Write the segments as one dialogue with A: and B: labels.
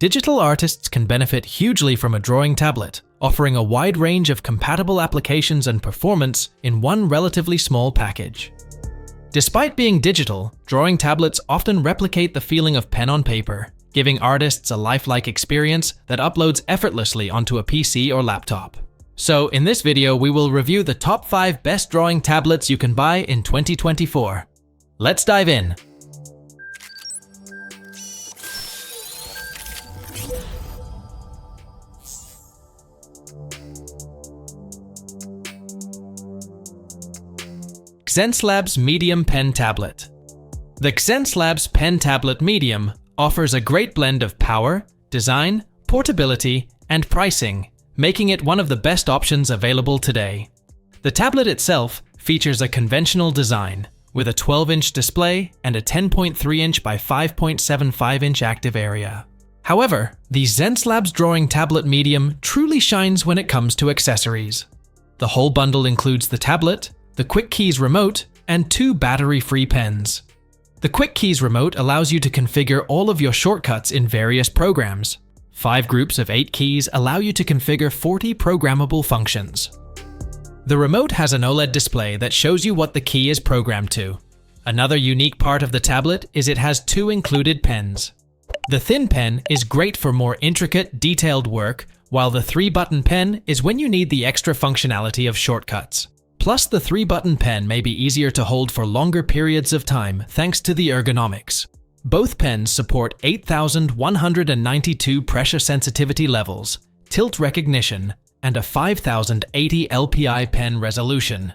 A: Digital artists can benefit hugely from a drawing tablet, offering a wide range of compatible applications and performance in one relatively small package. Despite being digital, drawing tablets often replicate the feeling of pen on paper, giving artists a lifelike experience that uploads effortlessly onto a PC or laptop. So in this video, we will review the top 5 best drawing tablets you can buy in 2024. Let's dive in. Xencelabs Medium Pen Tablet. The Xencelabs Pen Tablet Medium offers a great blend of power, design, portability, and pricing, making it one of the best options available today. The tablet itself features a conventional design, with a 12-inch display and a 10.3-inch by 5.75-inch active area. However, the Xencelabs Drawing Tablet Medium truly shines when it comes to accessories. The whole bundle includes the tablet, the Quick Keys remote, and 2 battery-free pens. The Quick Keys remote allows you to configure all of your shortcuts in various programs. 5 groups of 8 keys allow you to configure 40 programmable functions. The remote has an OLED display that shows you what the key is programmed to. Another unique part of the tablet is it has 2 included pens. The thin pen is great for more intricate, detailed work, while the 3-button pen is when you need the extra functionality of shortcuts. Plus, the 3-button pen may be easier to hold for longer periods of time thanks to the ergonomics. Both pens support 8,192 pressure sensitivity levels, tilt recognition, and a 5,080 LPI pen resolution.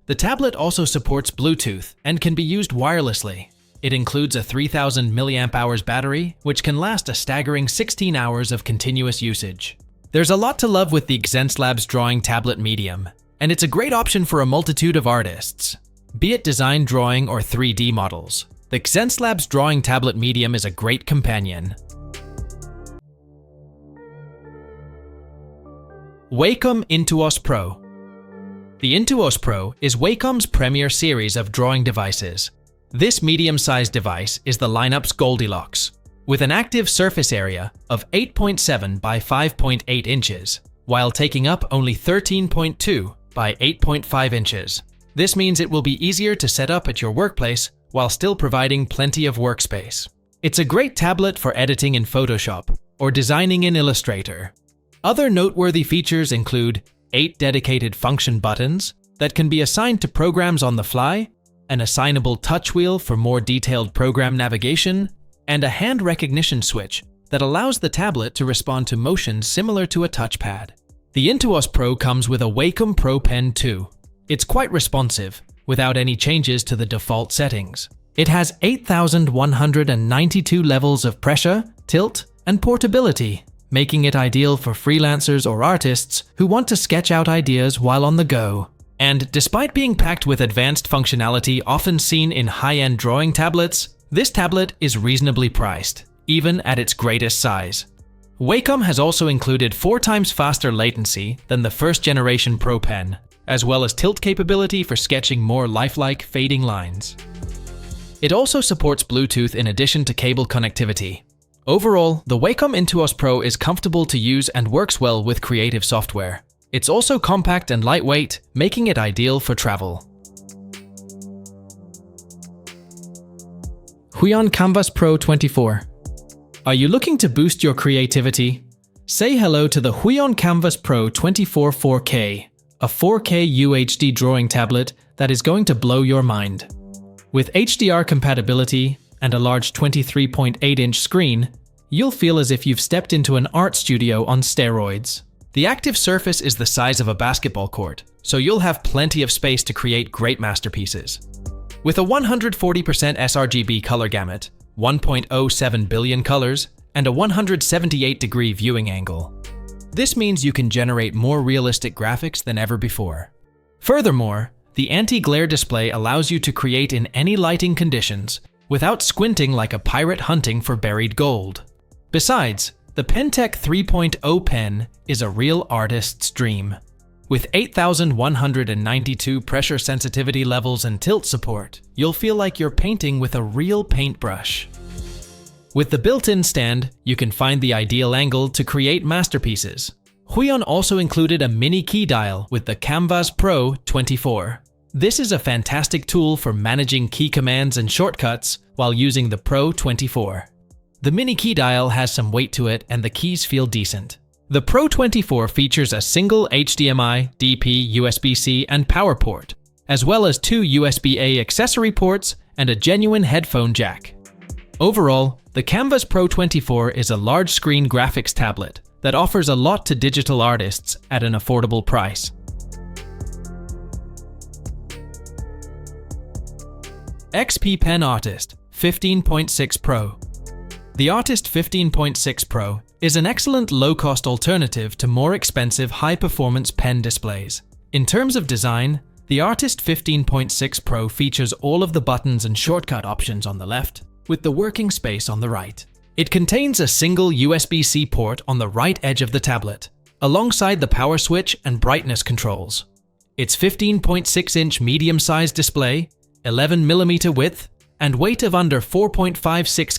A: The tablet also supports Bluetooth and can be used wirelessly. It includes a 3,000 mAh battery, which can last a staggering 16 hours of continuous usage. There's a lot to love with the Xencelabs Drawing Tablet Medium, and it's a great option for a multitude of artists. Be it design drawing or 3D models, the Xencelabs Drawing Tablet Medium is a great companion. Wacom Intuos Pro. The Intuos Pro is Wacom's premier series of drawing devices. This medium-sized device is the lineup's Goldilocks, with an active surface area of 8.7 by 5.8 inches, while taking up only 13.2 by 8.5 inches. This means it will be easier to set up at your workplace while still providing plenty of workspace. It's a great tablet for editing in Photoshop or designing in Illustrator. Other noteworthy features include 8 dedicated function buttons that can be assigned to programs on the fly, an assignable touch wheel for more detailed program navigation, and a hand recognition switch that allows the tablet to respond to motion similar to a touchpad. The Intuos Pro comes with a Wacom Pro Pen 2. It's quite responsive, without any changes to the default settings. It has 8,192 levels of pressure, tilt, and portability, making it ideal for freelancers or artists who want to sketch out ideas while on the go. And despite being packed with advanced functionality often seen in high-end drawing tablets, this tablet is reasonably priced, even at its greatest size. Wacom has also included 4 times faster latency than the first-generation Pro Pen, as well as tilt capability for sketching more lifelike fading lines. It also supports Bluetooth in addition to cable connectivity. Overall, the Wacom Intuos Pro is comfortable to use and works well with creative software. It's also compact and lightweight, making it ideal for travel. HUION Kamvas Pro 24. Are you looking to boost your creativity? Say hello to the HUION Kamvas Pro 24 4K, a 4K UHD drawing tablet that is going to blow your mind. With HDR compatibility and a large 23.8-inch screen, you'll feel as if you've stepped into an art studio on steroids. The active surface is the size of a basketball court, so you'll have plenty of space to create great masterpieces. With a 140% sRGB color gamut, 1.07 billion colors, and a 178-degree viewing angle. This means you can generate more realistic graphics than ever before. Furthermore, the anti-glare display allows you to create in any lighting conditions without squinting like a pirate hunting for buried gold. Besides, the Pentek 3.0 pen is a real artist's dream. With 8,192 pressure sensitivity levels and tilt support, you'll feel like you're painting with a real paintbrush. With the built-in stand, you can find the ideal angle to create masterpieces. HUION also included a mini key dial with the Kamvas Pro 24. This is a fantastic tool for managing key commands and shortcuts while using the Pro 24. The mini key dial has some weight to it and the keys feel decent. The Pro 24 features a single HDMI, DP, USB-C, and power port, as well as 2 USB-A accessory ports and a genuine headphone jack. Overall, the Kamvas Pro 24 is a large-screen graphics tablet that offers a lot to digital artists at an affordable price. XP Pen Artist 15.6 Pro. The Artist 15.6 Pro is an excellent low-cost alternative to more expensive high-performance pen displays. In terms of design, the Artist 15.6 Pro features all of the buttons and shortcut options on the left, with the working space on the right. It contains a single USB-C port on the right edge of the tablet, alongside the power switch and brightness controls. Its 15.6-inch medium-sized display, 11mm width, and weight of under 4.56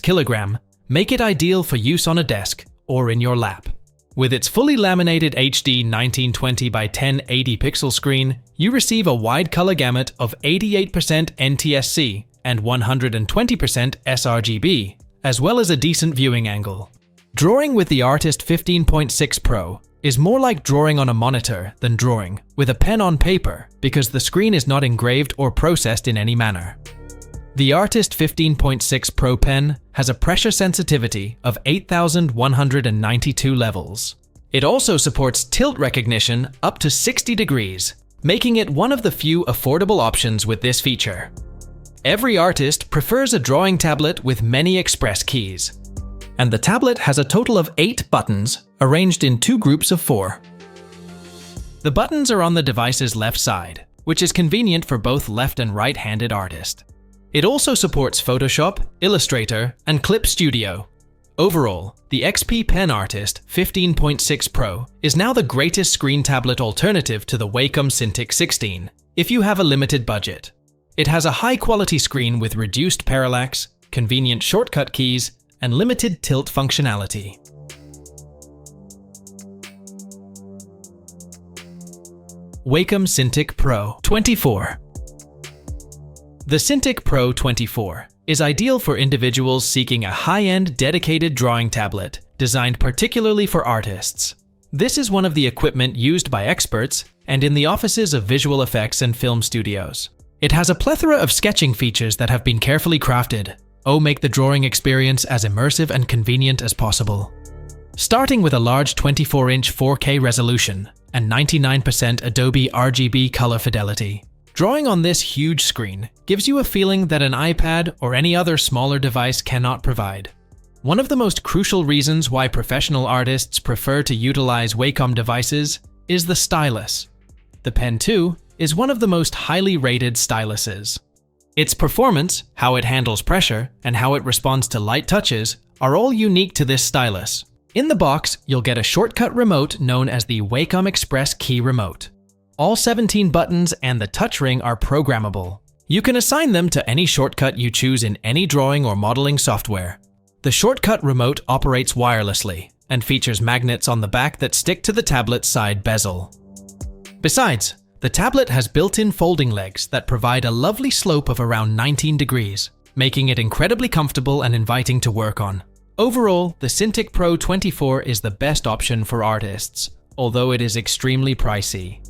A: kg make it ideal for use on a desk or in your lap. With its fully laminated HD 1920 by 1080 pixel screen, you receive a wide color gamut of 88% NTSC and 120% sRGB, as well as a decent viewing angle. Drawing with the Artist 15.6 Pro is more like drawing on a monitor than drawing with a pen on paper because the screen is not engraved or processed in any manner. The Artist 15.6 Pro pen has a pressure sensitivity of 8,192 levels. It also supports tilt recognition up to 60 degrees, making it one of the few affordable options with this feature. Every artist prefers a drawing tablet with many express keys, and the tablet has a total of 8 buttons arranged in 2 groups of 4. The buttons are on the device's left side, which is convenient for both left and right-handed artists. It also supports Photoshop, Illustrator, and Clip Studio. Overall, the XP Pen Artist 15.6 Pro is now the greatest screen tablet alternative to the Wacom Cintiq 16, if you have a limited budget. It has a high-quality screen with reduced parallax, convenient shortcut keys, and limited tilt functionality. Wacom Cintiq Pro 24. The Cintiq Pro 24 is ideal for individuals seeking a high-end dedicated drawing tablet designed particularly for artists. This is one of the equipment used by experts and in the offices of visual effects and film studios. It has a plethora of sketching features that have been carefully crafted. Make the drawing experience as immersive and convenient as possible. Starting with a large 24-inch 4K resolution and 99% Adobe RGB color fidelity. Drawing on this huge screen gives you a feeling that an iPad or any other smaller device cannot provide. One of the most crucial reasons why professional artists prefer to utilize Wacom devices is the stylus. The Pen 2 is one of the most highly rated styluses. Its performance, how it handles pressure, and how it responds to light touches are all unique to this stylus. In the box, you'll get a shortcut remote known as the Wacom Express Key Remote. All 17 buttons and the touch ring are programmable. You can assign them to any shortcut you choose in any drawing or modeling software. The shortcut remote operates wirelessly and features magnets on the back that stick to the tablet's side bezel. Besides, the tablet has built-in folding legs that provide a lovely slope of around 19 degrees, making it incredibly comfortable and inviting to work on. Overall, the Cintiq Pro 24 is the best option for artists, although it is extremely pricey.